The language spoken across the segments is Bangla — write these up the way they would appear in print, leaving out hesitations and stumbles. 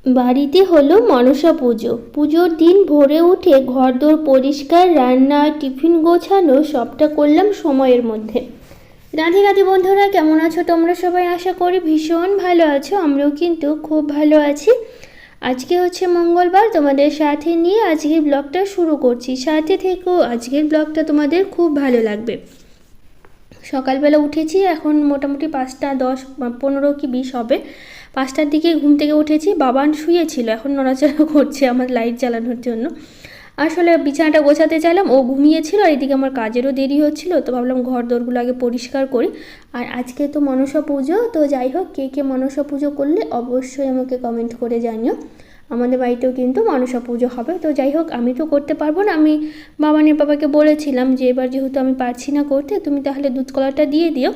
বাড়িতে হলো মনসা পুজো। পুজোর দিন ভোরে উঠে ঘরদোর পরিষ্কার, রান্না, টিফিন গোছানো সবটা করলাম সময়ের মধ্যে। রাধে রাধে বন্ধুরা, কেমন আছো তোমরা সবাই? আশা করি ভীষণ ভালো আছো। আমরাও কিন্তু খুব ভালো আছি। আজকে হচ্ছে মঙ্গলবার, তোমাদের সাথে নিয়ে আজকের ব্লগটা শুরু করছি। সাথে থেকেও, আজকের ব্লগটা তোমাদের খুব ভালো লাগবে। সকালবেলা উঠেছি, এখন মোটামুটি 5টা 10 15 কি 20 হবে। 5টার দিকে ঘুম থেকে উঠেছি। বাবান শুয়েছিল, এখন নড়াচড়া করছে আমার লাইট জ্বালানোর জন্য। আসলে বিছানাটা গোছাতে চাইলাম, ও ঘুমিয়েছিল, আর এদিকে আমার কাজেরও দেরি হচ্ছিল, তো ভাবলাম ঘর দোরগুলো আগে পরিষ্কার করি। আর আজকে তো মনসা পুজো, তো যাই হোক, কে কে মনসা পুজো করলে অবশ্যই আমাকে কমেন্ট করে জানিও। আমাদের বাড়িতেও কিন্তু মনসা পুজো হবে। তো যাই হোক, আমি তো করতে পারবো না। আমি বাবানের বাবাকে বলেছিলাম যে এবার যেহেতু আমি পারছি না করতে, তুমি তাহলে দুধ কলাটা দিয়ে দিও।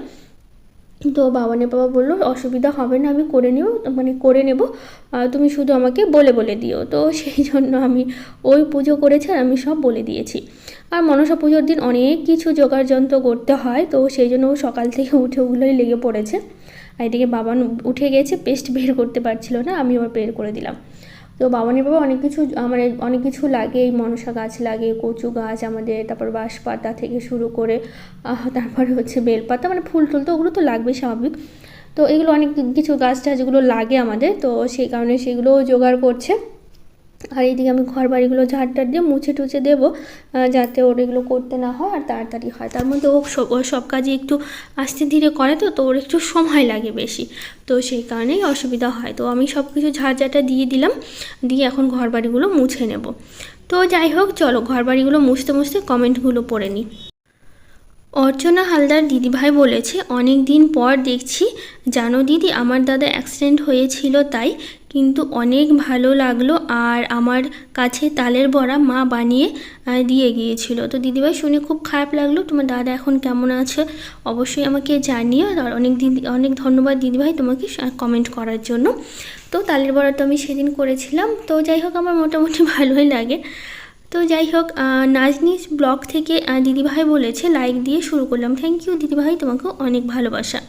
তো বাবানের বাবা বললো অসুবিধা হবে না, আমি করে নেব, তুমি শুধু আমাকে বলে বলে দিও। তো সেই জন্য আমি ওই পুজো করেছি, আর আমি সব বলে দিয়েছি। আর মনসা পুজোর দিন অনেক কিছু জোগাড় যন্ত্র করতে হয়, তো সেই জন্য ও সকাল থেকে উঠে ওগুলোই লেগে পড়েছে। আর এদিকে বাবান উঠে গেছে, পেস্ট বের করতে পারছিল না, আমি আবার বের করে দিলাম। তো বাবানের বাবা অনেক কিছু লাগে, এই মনসা গাছ লাগে, কচু গাছ আমাদের, তারপর বাঁশ পাতা থেকে শুরু করে তারপরে হচ্ছে বেলপাতা, ফুল টুল তো ওগুলো তো লাগবে স্বাভাবিক। তো এগুলো অনেক কিছু গাছ টাছগুলো লাগে আমাদের, তো সেই কারণে সেগুলোও জোগাড় করছে। আর এইদিকে আমি ঘর বাড়িগুলো ঝাড়টার দিয়ে মুছে টুছে দেবো, যাতে ওর এগুলো করতে না হয় আর তাড়াতাড়ি হয়। তার মধ্যে ও সব কাজই একটু আস্তে ধীরে করে, তো ওর একটু সময় লাগে বেশি, তো সেই কারণেই অসুবিধা হয়। তো আমি সব কিছু ঝাড়ঝাটা দিয়ে দিলাম, দিয়ে এখন ঘর বাড়িগুলো মুছে নেব। তো যাই হোক, চলো ঘর বাড়িগুলো মুছতে মুছতে কমেন্টগুলো পড়ে নিই। অর্চনা হালদার দিদিভাই বলেছে, অনেক দিন পর দেখছি, জানো দিদি, আমার দাদা অ্যাক্সিডেন্ট হয়েছিল তাই, কিন্তু অনেক ভালো লাগলো। আর আমার কাছে তালের বড়া মা বানিয়ে দিয়ে গিয়েছিল। তো দিদিভাই শুনে খুব খারাপ লাগলো। তোমার দাদা এখন কেমন আছে অবশ্যই আমাকে জানিও। আর অনেক ধন্যবাদ দিদিভাই তোমাকে কমেন্ট করার জন্য। তো তালের বড়া তো আমি সেদিন করেছিলাম। তো যাই হোক, আমার মোটামুটি ভালোই লাগে। তো যাই হোক, নাজনিস ব্লগ থেকে দিদিভাই বলেছে, লাইক দিয়ে শুরু করলাম। থ্যাংক ইউ দিদিভাই, তোমাকেও অনেক ভালোবাসা।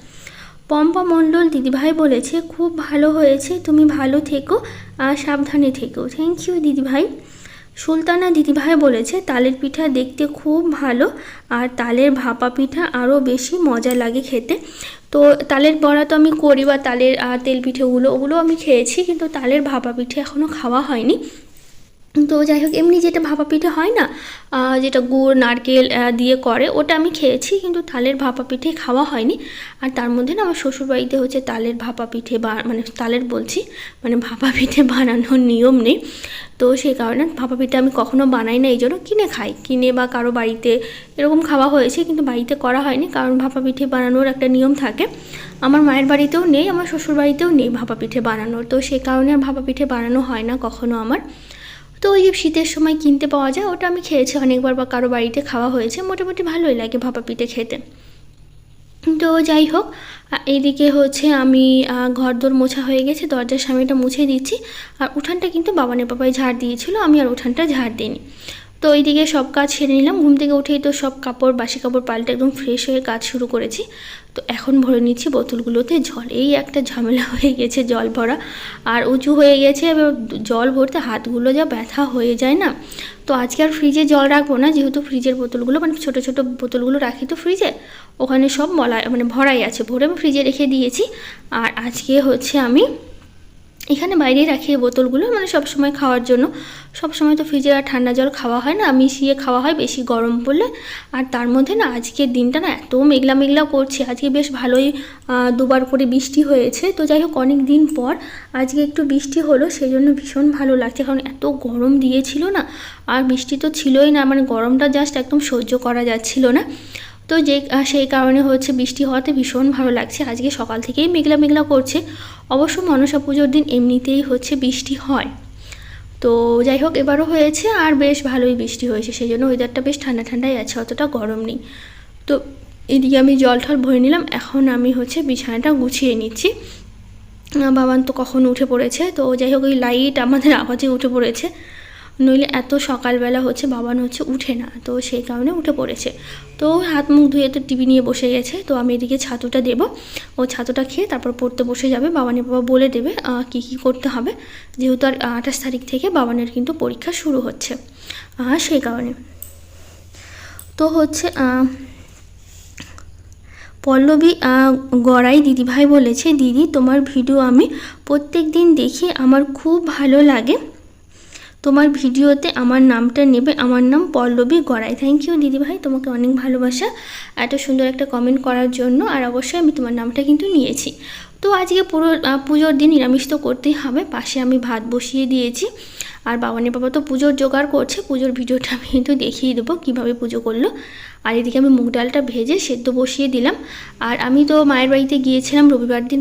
পম্পা মণ্ডল দিদিভাই বলেছে, খুব ভালো হয়েছে, তুমি ভালো থেকো আর সাবধানে থেকো। থ্যাংক ইউ দিদিভাই। সুলতানা দিদিভাই বলেছে, তালের পিঠা দেখতে খুব ভালো, আর তালের ভাপা পিঠা আরও বেশি মজা লাগে খেতে। তো তালের বড়া তো আমি করি, বা তালের তেল ওগুলো আমি খেয়েছি, কিন্তু তালের ভাপা পিঠে এখনও খাওয়া হয়নি। তো যাই হোক, এমনি যেটা ভাপা পিঠে হয় না, যেটা গুড় নারকেল দিয়ে করে, ওটা আমি খেয়েছি, কিন্তু তালের ভাপা পিঠে খাওয়া হয়নি। আর তার মধ্যে না, আমার শ্বশুরবাড়িতে হচ্ছে তালের ভাপা পিঠে ভাপা পিঠে বানানোর নিয়ম নেই। তো সেই কারণে ভাপা পিঠে আমি কখনো বানাই না, এই জন্য কিনে খাই, বা কারো বাড়িতে এরকম খাওয়া হয়েছে, কিন্তু বাড়িতে করা হয়নি, কারণ ভাপা পিঠে বানানোর একটা নিয়ম থাকে। আমার মায়ের বাড়িতেও নেই, আমার শ্বশুর বাড়িতেও নেই ভাপা পিঠে বানানোর, তো সেই কারণে আর ভাপা পিঠে বানানো হয় না কখনো আমার। তো ওই যে শীতের সময় কিনতে পাওয়া যায়, ওটা আমি খেয়েছি অনেকবার, বা কারো বাড়িতে খাওয়া হয়েছে, মোটামুটি ভালোই লাগে ভাপা পিঠে খেতে। তো যাই হোক, এইদিকে হচ্ছে আমি ঘরদোর মোছা হয়ে গেছে, দরজার সামনেটা মুছে দিচ্ছি। আর উঠানটা কিন্তু বাবানের বাবাই ঝাড় দিয়েছিল, আমি আর উঠানটা ঝাড় দিইনি। তো এইদিকে সব কাজ সেরে নিলাম। ঘুম থেকে উঠেই তো সব বাসি কাপড় পাল্টে একদম ফ্রেশ হয়ে কাজ শুরু করেছি। তো এখন ভরে নিচ্ছি বোতলগুলোতে জল। এই একটা ঝামেলা হয়ে গেছে জল ভরা, আর উঁচু হয়ে গেছে, এবার জল ভরতে হাতগুলো যা ব্যথা হয়ে যায় না। তো আজকে আর ফ্রিজে জল রাখবো না, যেহেতু ফ্রিজের বোতলগুলো ছোটো ছোটো বোতলগুলো রাখি তো ফ্রিজে, ওখানে সব ভরাই আছে, ভরে আমি ফ্রিজে রেখে দিয়েছি। আর আজকে হচ্ছে আমি এখানে বাইরেই রাখি এই বোতলগুলো, সব সময় খাওয়ার জন্য। সব সময় তো ফ্রিজে আর ঠান্ডা জল খাওয়া হয় না, মিশিয়ে খাওয়া হয় বেশি গরম পড়লে। আর তার মধ্যে না, আজকের দিনটা না এত মেঘলা মেঘলা করছে, আজকে বেশ ভালোই দুবার করে বৃষ্টি হয়েছে। তো যাই হোক, অনেক দিন পর আজকে একটু বৃষ্টি হলো, সেই জন্য ভীষণ ভালো লাগছে, কারণ এত গরম দিয়েছিল না, আর বৃষ্টি তো ছিলই না, গরমটা জাস্ট একদম সহ্য করা যাচ্ছিল না। তো সেই কারণে হচ্ছে বৃষ্টি হওয়াতে ভীষণ ভালো লাগছে। আজকে সকাল থেকেই মেঘলা মেঘলা করছে। অবশ্য মনসা পুজোর দিন এমনিতেই হচ্ছে বৃষ্টি হয়। তো যাই হোক, এবারও হয়েছে, আর বেশ ভালোই বৃষ্টি হয়েছে, সেই জন্য ওয়েদারটা বেশ ঠান্ডা ঠান্ডাই আছে, অতটা গরম নেই। তো এদিকে আমি জল ঠল ভরে নিলাম, এখন আমি হচ্ছে বিছানাটা গুছিয়ে নিচ্ছি। বাবান তো কখন উঠে পড়েছে। তো যাই হোক, ওই লাইট আমাদের আওয়াজে উঠে পড়েছে। নইলে এত সকালবেলা হচ্ছে বাবান হচ্ছে উঠে না, তো সেই কারণে উঠে পড়েছে। তো হাত মুখ ধুয়ে তো টিভি নিয়ে বসে গেছে। তো আমি এদিকে ছাতুটা দেবো, ও ছাতুটা খেয়ে তারপর পড়তে বসে যাবে। বাবানের বাবা বলে দেবে কী কী করতে হবে, যেহেতু আর 28 তারিখ থেকে বাবানের কিন্তু পরীক্ষা শুরু হচ্ছে, সেই কারণে। তো হচ্ছে পল্লবী গড়াই দিদিভাই বলেছে, দিদি তোমার ভিডিও আমি প্রত্যেক দিন দেখি, আমার খুব ভালো লাগে, তোমার ভিডিওতে আমার নামটা নেবে, আমার নাম পল্লবী গড়াই। থ্যাংক ইউ দিদিভাই, তোমাকে অনেক ভালোবাসা এত সুন্দর একটা কমেন্ট করার জন্য। আর অবশ্যই আমি তোমার নামটা কিন্তু নিয়েছি। তো আজকে পুজোর দিন নিরামিষ তো করতেই হবে। পাশে আমি ভাত বসিয়ে দিয়েছি, আর বাবানের বাবা তো পুজোর জোগাড় করছে। পুজোর ভিডিওটা আমি কিন্তু দেখিয়ে দেবো কীভাবে পুজো করলো। আর এদিকে আমি মুগ ডালটা ভেজে সেদ্ধ বসিয়ে দিলাম। আর আমি তো মায়ের বাড়িতে গিয়েছিলাম রবিবার দিন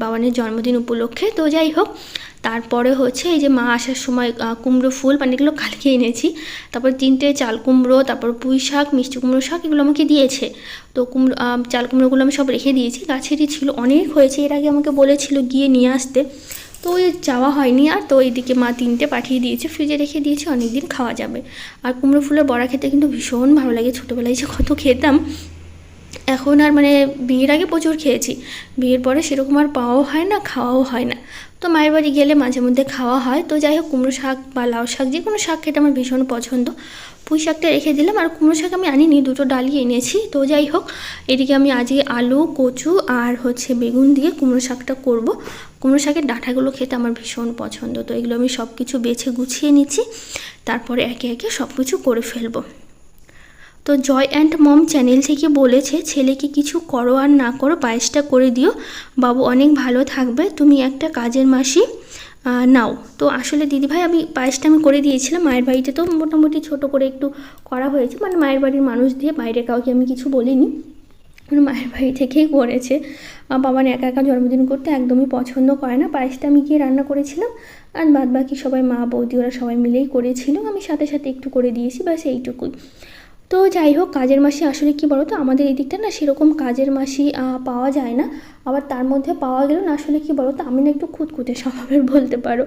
বাবানের জন্মদিন উপলক্ষে। তো যাই হোক, তারপরে হচ্ছে এই যে মা আসার সময় কুমড়ো ফুল মানে এগুলো কালকে এনেছি, তারপর 3টে চাল কুমড়ো, তারপর পুঁই শাক, মিষ্টি কুমড়ো শাক এগুলো আমাকে দিয়েছে। তো চাল কুমড়োগুলো আমি সব রেখে দিয়েছি, গাছেরই ছিল, অনেক হয়েছে। এর আগে আমাকে বলেছিল গিয়ে নিয়ে আসতে, তো ওই যাওয়া হয়নি আর। তো এইদিকে মা 3টে পাঠিয়ে দিয়েছে, ফ্রিজে রেখে দিয়েছে, অনেক দিন খাওয়া যাবে। আর কুমড়ো ফুলের বড়া খেতে কিন্তু ভীষণ ভালো লাগে, ছোটোবেলায় যে কত খেতাম। এখন আর মানে বিয়ের আগে প্রচুর খেয়েছি, বিয়ের পরে সেরকম আর পাওয়াও হয় না, খাওয়াও হয় না। তো মায়ের বাড়ি গেলে মাঝে মধ্যে খাওয়া হয়। তো যাই হোক, কুমড়ো শাক বা লাউ শাক যে কোনো শাক খেতে আমার ভীষণ পছন্দ। পুঁই শাকটা রেখে দিলাম, আর কুমড়ো শাক আমি আনিনি, 2টো ডালই এনেছি। তো যাই হোক, এদিকে আমি আজকে আলু, কচু আর হচ্ছে বেগুন দিয়ে কুমড়ো শাকটা করব। কুমড়ো শাকের ডাঁটাগুলো খেতে আমার ভীষণ পছন্দ। তো এগুলো আমি সব কিছু বেছে গুছিয়ে নিচ্ছি, তারপরে একে একে সব কিছু করে ফেলবো। তো জয় অ্যান্ড মম চ্যানেল থেকে বলেছে, ছেলেকে কিছু করো আর না করো পায়েসটা করে দিও, বাবু অনেক ভালো থাকবে, তুমি একটা কাজের মাসি নাও। তো আসলে দিদিভাই আমি পায়েসটা আমি করে দিয়েছিলাম মায়ের বাড়িতে। তো মোটামুটি ছোট করে একটু করা হয়েছে, মানে মায়ের বাড়ির মানুষ দিয়ে, বাইরে কাউকে আমি কিছু বলিনি, মায়ের বাড়ি থেকেই করেছে। বাবান একা একা জন্মদিন করতে একদমই পছন্দ করে না। পায়েসটা আমি গিয়ে রান্না করেছিলাম, আর বাদ বাকি সবাই মা বৌদি ওরা সবাই মিলেই করেছিল, আমি সাথে সাথে একটু করে দিয়েছি, ব্যাস এইটুকুই। তো যাই হোক, কাজের মাসি আসলে কি বলো তো, আমাদের এই দিকটা না সেরকম কাজের মাসি পাওয়া যায় না। আবার তার মধ্যে পাওয়া গেল না, আসলে কি বলো তো, আমি না একটু খুঁতখুঁতে স্বভাবের বলতে পারো।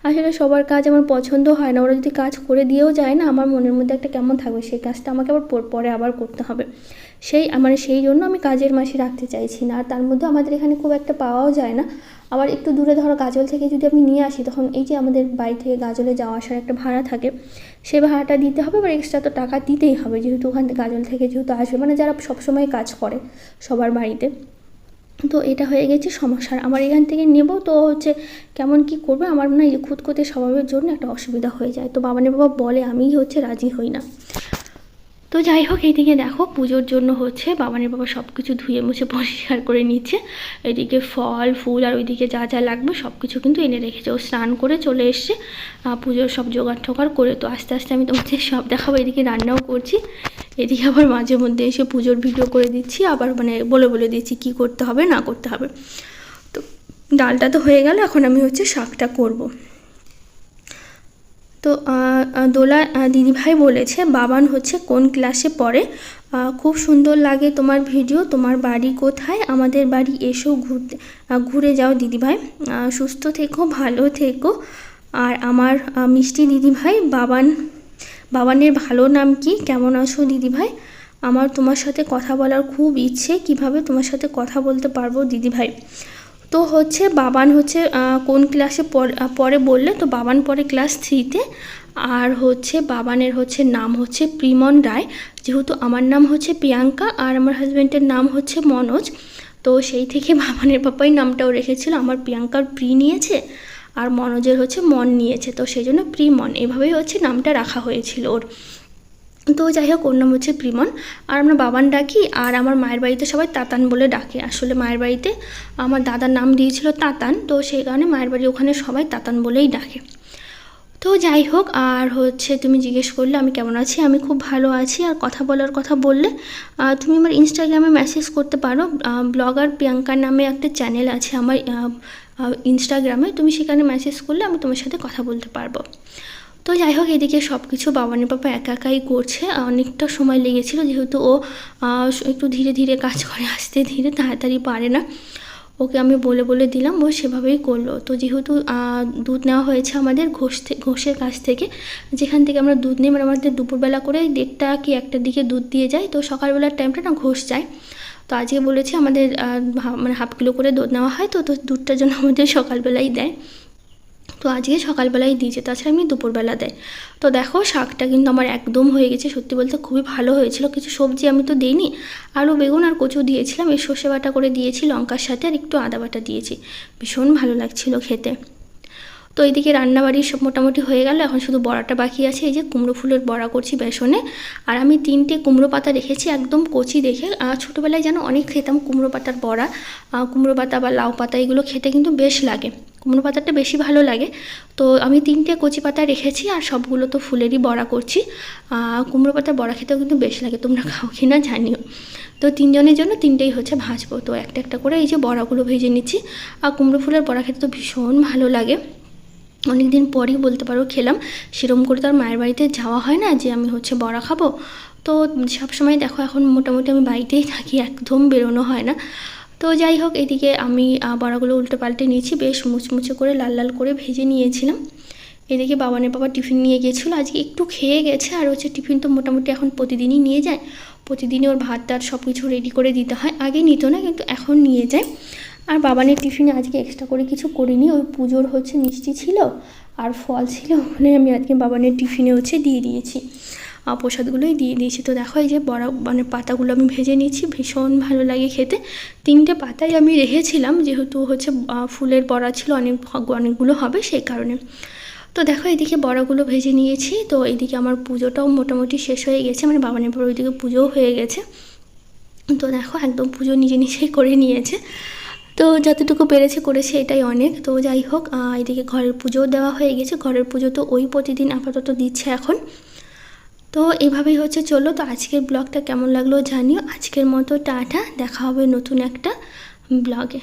আসলে সবার কাজ আমার পছন্দ হয় না, ওরা যদি কাজ করে দিয়েও যায় না, আমার মনের মধ্যে একটা কেমন থাকবে, সেই কাজটা আমাকে আবার পরে আবার করতে হবে। সেই জন্য আমি কাজের মাসি রাখতে চাইছি না। আর তার মধ্যে আমাদের এখানে খুব একটা পাওয়াও যায় না। আবার একটু দূরে ধরো গাজল থেকে যদি আমি নিয়ে আসি, তখন এই যে আমাদের বাড়ি থেকে গাজলে যাওয়া আসার একটা ভাড়া থাকে, সে ভাড়াটা দিতে হবে, এবার এক্সট্রা তো টাকা দিতেই হবে, যেহেতু ওখান থেকে গাজল থেকে যেহেতু আসবে, মানে যারা সবসময় কাজ করে সবার বাড়িতে। তো এটা হয়ে গেছে সমস্যা। আমার এখান থেকে নেব তো হচ্ছে কেমন কি করবে, আমার না এই খুঁতখুঁতে স্বভাবের জন্য একটা অসুবিধা হয়ে যায়। তো বাবানের বাবা বলে, আমিই হচ্ছে রাজি হই না। তো যাই হোক, এইদিকে দেখো পুজোর জন্য হচ্ছে বাবানের বাবা সব কিছু ধুয়ে মুছে পরিষ্কার করে নিচ্ছে। এদিকে ফল ফুল আর ওইদিকে যা যা লাগবে সব কিছু কিন্তু এনে রেখেছে। ও স্নান করে চলে এসছে পুজোর সব জোগাড় টোগাড় করে। তো আস্তে আস্তে আমি তোমাদের সব দেখাবো। এদিকে রান্নাও করছি, এদিকে আবার মাঝে মধ্যে এসে পুজোর ভিডিও করে দিচ্ছি, আবার মানে বলে দিচ্ছি কি করতে হবে না করতে হবে। তো ডালটা তো হয়ে গেল, এখন আমি হচ্ছে শাকটা করব। তো দোলা দিদিভাই বলেছে, বাবান হচ্ছে কোন ক্লাসে পড়ে, খুব সুন্দর লাগে তোমার ভিডিও, তোমার বাড়ি কোথায়, আমাদের বাড়ি এসো ঘুরে যাও দিদিভাই, সুস্থ থেকো ভালো থেকো। আর আমার মিষ্টি দিদিভাই, বাবানের ভালো নাম কি, কেমন আছো দিদিভাই, আমার তোমার সাথে কথা বলার খুব ইচ্ছে, কিভাবে তোমার সাথে কথা বলতে পারবো দিদিভাই। তো হচ্ছে বাবান হচ্ছে কোন ক্লাসে পড়ে বললে, তো বাবান পড়ে ক্লাস 3-তে। আর হচ্ছে বাবানের হচ্ছে নাম হচ্ছে প্রিমন রায়, যেহেতু আমার নাম হচ্ছে প্রিয়াঙ্কা আর আমার হাজব্যান্ডের নাম হচ্ছে মনোজ, তো সেই থেকে বাবানের পাপাই নামটাও রেখেছিল। আমার প্রিয়াঙ্কার প্রি নিয়েছে আর মনোজের হচ্ছে মন নিয়েছে, তো সেই জন্য প্রিমন এভাবেই হচ্ছে নামটা রাখা হয়েছিল ওর। তো যাই হোক, ওর নাম হচ্ছে প্রিমন, আর আমরা বাবান ডাকি। আর আমার মায়ের বাড়িতে সবাই তাতান বলে ডাকে। আসলে মায়ের বাড়িতে আমার দাদার নাম দিয়েছিল তাতান, তো সেই কারণে মায়ের বাড়ি ওখানে সবাই তাতান বলেই ডাকে। তো যাই হোক, আর হচ্ছে তুমি জিজ্ঞেস করলে আমি কেমন আছি, আমি খুব ভালো আছি। আর কথা বলার কথা বললে তুমি আমার ইনস্টাগ্রামে মেসেজ করতে পারো, ব্লগার প্রিয়াঙ্কার নামে একটা চ্যানেল আছে আমার ইনস্টাগ্রামে, তুমি সেখানে মেসেজ করলে আমি তোমার সাথে কথা বলতে পারবো। তো যাই হোক, এদিকে সব কিছু বাবানের পাপা একা একাই করছে, অনেকটা সময় লেগেছিল, যেহেতু ও একটু ধীরে ধীরে কাজ করে, আসতে ধীরে তাড়াতাড়ি পারে না। ও ওকে আমি বলে বলে দিলাম, ও সেভাবেই করলো। তো যেহেতু দুধ নেওয়া হয়েছে আমাদের ঘোষের কাছ থেকে, যেখান থেকে আমরা দুধ নিই, মানে আমাদের দুপুরবেলা করে 1:30 কি 1টার দিকে দুধ দিয়ে যায়, তো সকালবেলার টাইমটা না ঘোষ যায়। তো আজকে বলেছে আমাদের মানে 1/2 কিলো করে দুধ নেওয়া হয়, তো দুধটার জন্য আমাদের সকালবেলাই দেয়। তো আজকে সকালবেলায় দিয়েছে, তাছাড়া এমনি দুপুরবেলা দেয়। তো দেখো শাকটা কিন্তু আমার একদম হয়ে গেছে, সত্যি বলতে খুবই ভালো হয়েছিল। কিছু সবজি আমি তো দিইনি, আলু বেগুন আর কচু দিয়েছিলাম, এই সর্ষে বাটা করে দিয়েছি লঙ্কার সাথে, আর একটু আদা বাটা দিয়েছি, ভীষণ ভালো লাগছিল খেতে। তো এইদিকে রান্নাবাড়ি সব মোটামুটি হয়ে গেল, এখন শুধু বড়াটা বাকি আছে। এই যে কুমড়ো ফুলের বড়া করছি বেসনে, আর আমি 3টে কুমড়ো পাতা রেখেছি একদম কচি দেখে। ছোটোবেলায় যেন অনেক খেতাম কুমড়ো পাতার বড়া, কুমড়ো পাতা বা লাউ পাতা এগুলো খেতে কিন্তু বেশ লাগে, কুমড়ো পাতাটা বেশি ভালো লাগে। তো আমি 3টে কচি পাতা রেখেছি, আর সবগুলো তো ফুলেরই বড়া করছি। কুমড়ো পাতার বড়া খেতেও কিন্তু বেশ লাগে, তোমরা খাও কি না জানিও। তো 3 জনের জন্য 3টেই হচ্ছে ভাজবো। তো একটা একটা করে এই যে বড়াগুলো ভেজে নিচ্ছি। আর কুমড়ো ফুলের বড়া খেতে তো ভীষণ ভালো লাগে, অনেক দিন পরই বলতে পারো খেলাম। সেরকম করে তো আর মায়ের বাড়িতে যাওয়া হয় না যে আমি হচ্ছে বড়া খাবো। তো সবসময় দেখো এখন মোটামুটি আমি বাড়িতেই থাকি, একদম বেরোনো হয় না। তো যাই হোক, এদিকে আমি বড়াগুলো উল্টে পাল্টে নিয়েছি, বেশ মুচমুচে করে লাল লাল করে ভেজে নিয়েছিলাম। এদিকে বাবানের বাবা টিফিন নিয়ে গিয়েছিলো, আজকে একটু খেয়ে গেছে। আর হচ্ছে টিফিন তো মোটামুটি এখন প্রতিদিনই নিয়ে যায়, প্রতিদিনই ওর ভাত টাত সব কিছু রেডি করে দিতে হয়। আগে নিত না, কিন্তু এখন নিয়ে যায়। আর বাবানের টিফিনে আজকে এক্সট্রা করে কিছু করিনি, ওই পুজোর হচ্ছে মিষ্টি ছিল আর ফল ছিল, ওখানে আমি আজকে বাবানের টিফিনে হচ্ছে দিয়ে দিয়েছি, প্রসাদগুলোই দিয়ে দিয়েছি। তো দেখো এই যে বড়া মানে পাতাগুলো আমি ভেজে নিচ্ছি, ভীষণ ভালো লাগে খেতে। 3টে পাতাই আমি রেখেছিলাম, যেহেতু হচ্ছে ফুলের বড়া ছিল অনেকগুলো হবে সেই কারণে। তো দেখো এদিকে বড়াগুলো ভেজে নিয়েছি। তো এইদিকে আমার পুজোটাও মোটামুটি শেষ হয়ে গেছে, মানে বাবানের পর ওইদিকে পুজোও হয়ে গেছে। তো দেখো একদম পুজো নিজে নিজেই করে নিয়েছে, তো যতটুকু পেরেছে করেছে, এটাই অনেক। তো যাই হোক, এদিকে ঘরের পুজোও দেওয়া হয়ে গেছে, ঘরের পুজো তো ওই প্রতিদিন আপাতত দিচ্ছে এখন। তো এভাবেই হচ্ছে চলো। তো আজকের ব্লগটা কেমন লাগলো জানিও। আজকের মতো টাটা, দেখা হবে নতুন একটা ব্লগে।